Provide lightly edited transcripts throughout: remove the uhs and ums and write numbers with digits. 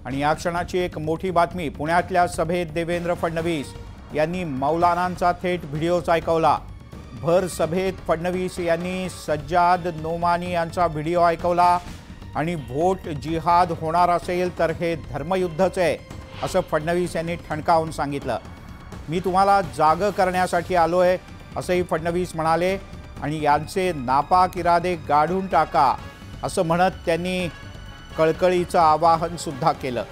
आणि या क्षणाची एक मोठी बातमी, पुण्यातल्या सभेत देवेंद्र फडणवीस यांनी मौलानांचा थेट व्हिडिओच ऐकवला। भर सभेत फडणवीस यांनी सज्जाद नोमानी यांचा व्हिडिओ ऐकवला आणि व्होट जिहाद होणार असेल तर हे धर्मयुद्धच आहे असं फडणवीस यांनी ठणकावून सांगितलं। मी तुम्हाला जाग करण्यासाठी आलोय असंही फडणवीस म्हणाले आणि यांचे नापाक इरादे गाढून टाका असं म्हणत त्यांनी कळकळीचं आवाहन सुद्धा केलं।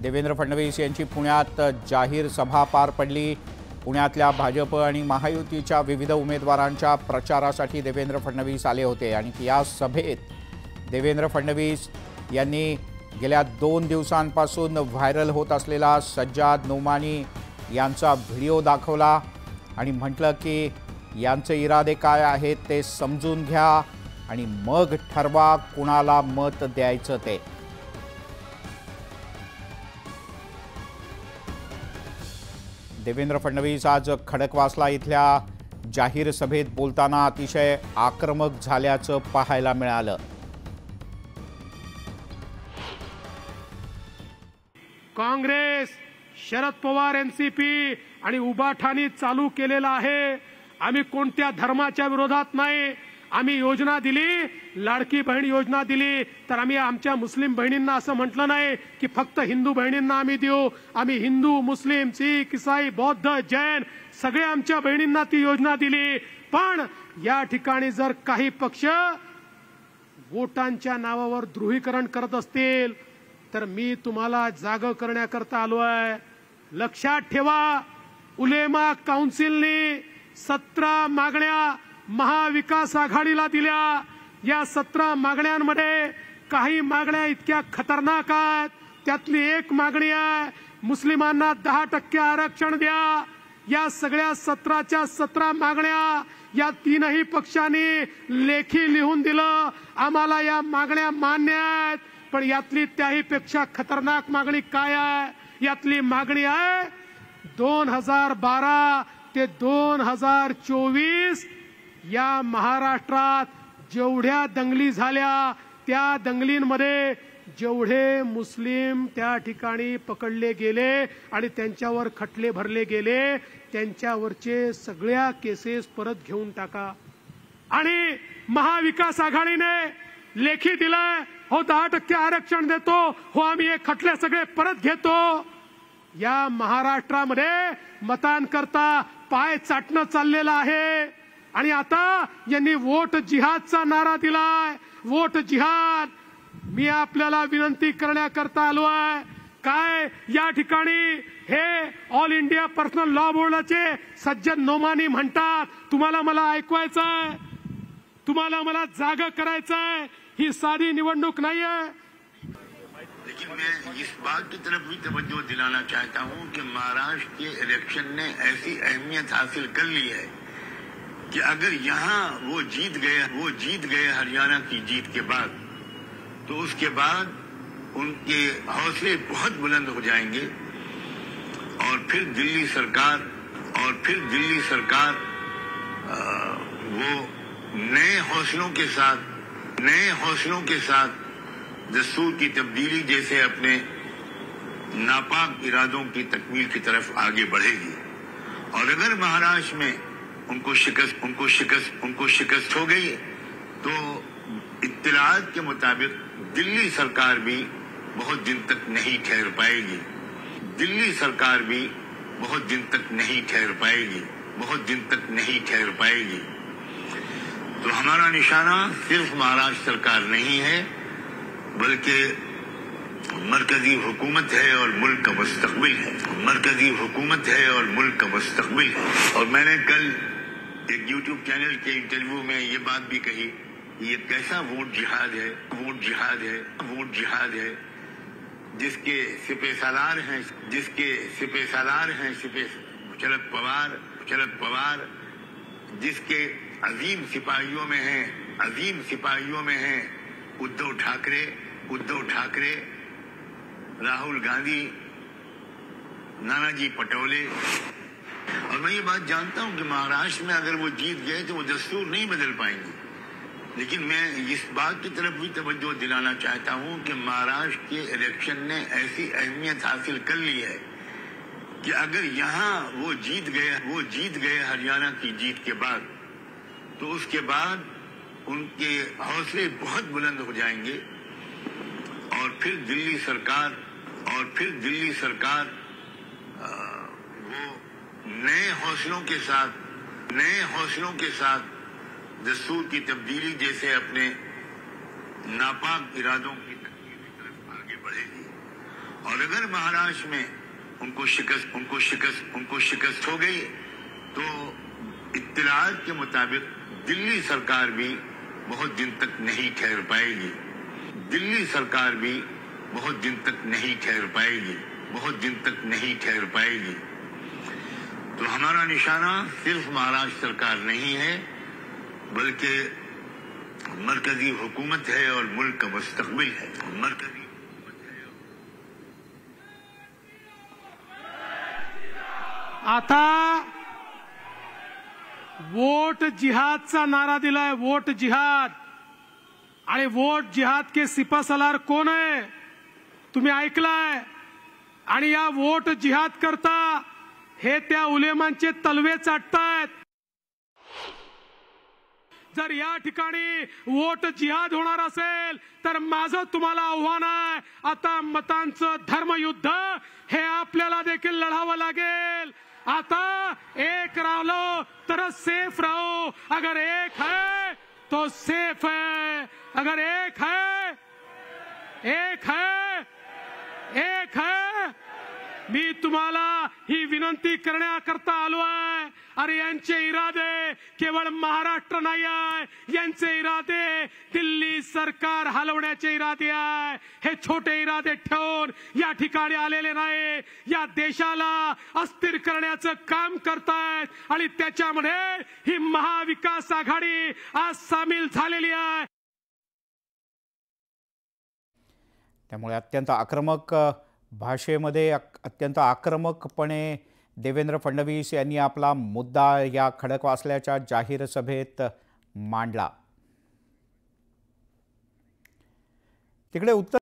देवेंद्र फडणवीस यांची पुण्यात जाहीर सभा पार पडली। पुण्यातल्या भाजप आणि महायुतीच्या विविध उमेदवारांच्या प्रचारासाठी देवेंद्र फडणवीस आले होते आणि या सभेत देवेंद्र फडणवीस यांनी गेल्या 2 दिवसांपासून व्हायरल होत असलेला सज्जाद नोमानी यांचा व्हिडिओ दाखवला आणि म्हटलं की यांचे इरादे काय आहेत ते समजून घ्या आणि मग ठरवा कुणाला मत द्यायचं ते। देवेंद्र फडणवीस आज खडकवासला इथल्या जाहीर सभेत बोलताना अतिशय आक्रमक झाल्याचं पाहायला मिळालं। काँग्रेस, शरद पवार, एनसीपी आणि उबाठानी चालू केलेला आहे। आम्ही कोणत्या धर्माच्या विरोधात नाही। आम्ही योजना दिली, लाडकी बहीण योजना दिली, तर आम्ही आमच्या मुस्लिम बहिणींना असं म्हटलं नाही की फक्त हिंदू बहिणींना आम्ही देऊ। आम्ही हिंदू, मुस्लिम, शीख, ईसाई, बौद्ध, जैन सगळे आमच्या बहिणींना ती योजना दिली। पण या ठिकाणी जर काही पक्ष वोटांच्या नावावर ध्रुवीकरण करत असतील तर मी तुम्हाला जाग करण्याकरता आलो आहे। लक्षात ठेवा, उलेमा काउन्सिलने 17 मागण्या महाविकास आघाडीला दिल्या। या 17 मागण्यांमध्ये काही मागण्या इतक्या खतरनाक आहेत। त्यातली एक मागणी आहे मुस्लिमांना 10% आरक्षण द्या। या सगळ्या 17च्या 17 मागण्या या तीनही पक्षांनी लेखी लिहून दिलं, आम्हाला या मागण्या मान्य आहेत। पण यातली त्याही पेक्षा खतरनाक मागणी काय आहे? यातली मागणी आहे 2012 ते 2024 या महाराष्ट्रात जेवढ्या दंगली झाल्या त्या दंगलींमध्ये जेवढे मुस्लिम त्या ठिकाणी पकडले गेले आणि त्यांच्यावर खटले भरले गेले त्यांच्यावरचे सगळ्या केसेस परत घेऊन टाका। आणि महाविकास आघाडीने लेखी दिलाय, हो 10% आरक्षण देतो, हो आम्ही हे खटले सगळे परत घेतो। या महाराष्ट्रामध्ये मतांकरता पाय चाटणं चाललेलं आहे आणि आता यांनी वोट जिहादचा नारा दिलाय। वोट जिहाद, मी आपल्याला विनंती करण्याकरता आलो आहे। काय या ठिकाणी हे ऑल इंडिया पर्सनल लॉ बोर्डाचे सज्जद नोमानी म्हणतात, तुम्हाला मला ऐकवायचं आहे, तुम्हाला मला जाग करायचं आहे, ही साधी निवडणूक नाही है। लेकिन मैं इस बात की तरफ भी तवज्जो दिलाना चाहता हूं कि महाराष्ट्र के इलेक्शन ने ऐसी अहमियत हासिल कर ली है कि अगर यहां वो जीत गए हरियाणा की जीत के बाद, तो उसके बाद उनके हौसले बहुत बुलंद हो जाएंगे और फिर दिल्ली सरकार वो नए हौसलों के साथ दस्तूर की तब्दीली जैसे अपने नापाक इरादों की तकमील की तरफ आगे बढ़ेगी। और अगर महाराष्ट्र में उनको शिकस्त हो गई तो इत्तलात के मुताबिक दिल्ली सरकार भी बहुत दिन तक नहीं ठहर पाएगी। तो हमारा निशाना सिर्फ महाराष्ट्र सरकार नहीं है बल्कि मरकजी हुकूमत है और मुल्क का मुस्तकबिल है। और मैंने कल एक यूट्यूब चैनल के इंटरव्यू में ये बात भी कही, ये कैसा वोट जिहाद है जिसके सिपे सालार हैं शरद पवार, जिसके अजीम सिपाहियों में हैं उद्धव ठाकरे, राहुल गांधी, नानाजी पटोले, और मैं ये बात जानता हूं कि महाराष्ट्र में अगर वो जीत गए तो वो दस्तूर नहीं बदल पाएंगे, लेकिन मैं इस बात की तरफ भी तवज्जो दिलाना चाहता हूं कि महाराष्ट्र के इलेक्शन ने ऐसी अहमियत हासिल कर ली है कि अगर यहाँ वो जीत गए हरियाणा की जीत के बाद, तो उसके बाद उनके हौसले बहुत बुलंद हो जाएंगे और फिर दिल्ली सरकार वो नए हौसलों के साथ दस्तूर की तब्दीली जैसे अपने नापाक इरादों की तरफ आगे बढ़ेगी। और अगर महाराष्ट्र में उनको शिकस्त हो गई तो इत्तलात के मुताबिक दिल्ली सरकार भी बहुत दिन तक नहीं ठहर पाएगी। तो हमारा निशाना सिर्फ महाराष्ट्र सरकार नहीं है, बल्कि मरकजी हुकूमत है और मुल्क का मुस्तकबिल है। आता वोट जिहादचा नारा दिलाय, वोट जिहाद। आणि वोट जिहाद के सिपासलार कोण आहे तुम्ही ऐकलाय। आणि या वोट जिहाद करता हे त्या उलेमांचे तलवे चाटतायत। जर या ठिकाणी वोट जिहाद होणार असेल तर माझं तुम्हाला आव्हान आहे, आता मतांचं धर्मयुद्ध हे आपल्याला देखील लढावं लागेल। आता एक राहिलो तर सेफ रहो, अगर एक है तो सेफ है, अगर एक है मी तुम्हाला ही विनंती करण्याकरता आलो आहे। अरे यांचे इरादे केवळ महाराष्ट्र नाही आहे, यांचे इरादे दिल्ली सरकार हलवण्याचे इरादे आहे। हे छोटे इरादे ठेवून या ठिकाणी आलेले नाही, या देशाला अस्थिर करण्याचं काम करतायत आणि त्याच्यामध्ये ही महाविकास आघाडी आज सामील झालेली आहे। त्यामुळे अत्यंत आक्रमक भाषेमध्ये अत्यंत आक्रमकपणे देवेंद्र फडणवीस यांनी आपला मुद्दा या खडकवासल्याच्या जाहीर सभेत मांडला। तिकडे उत्तर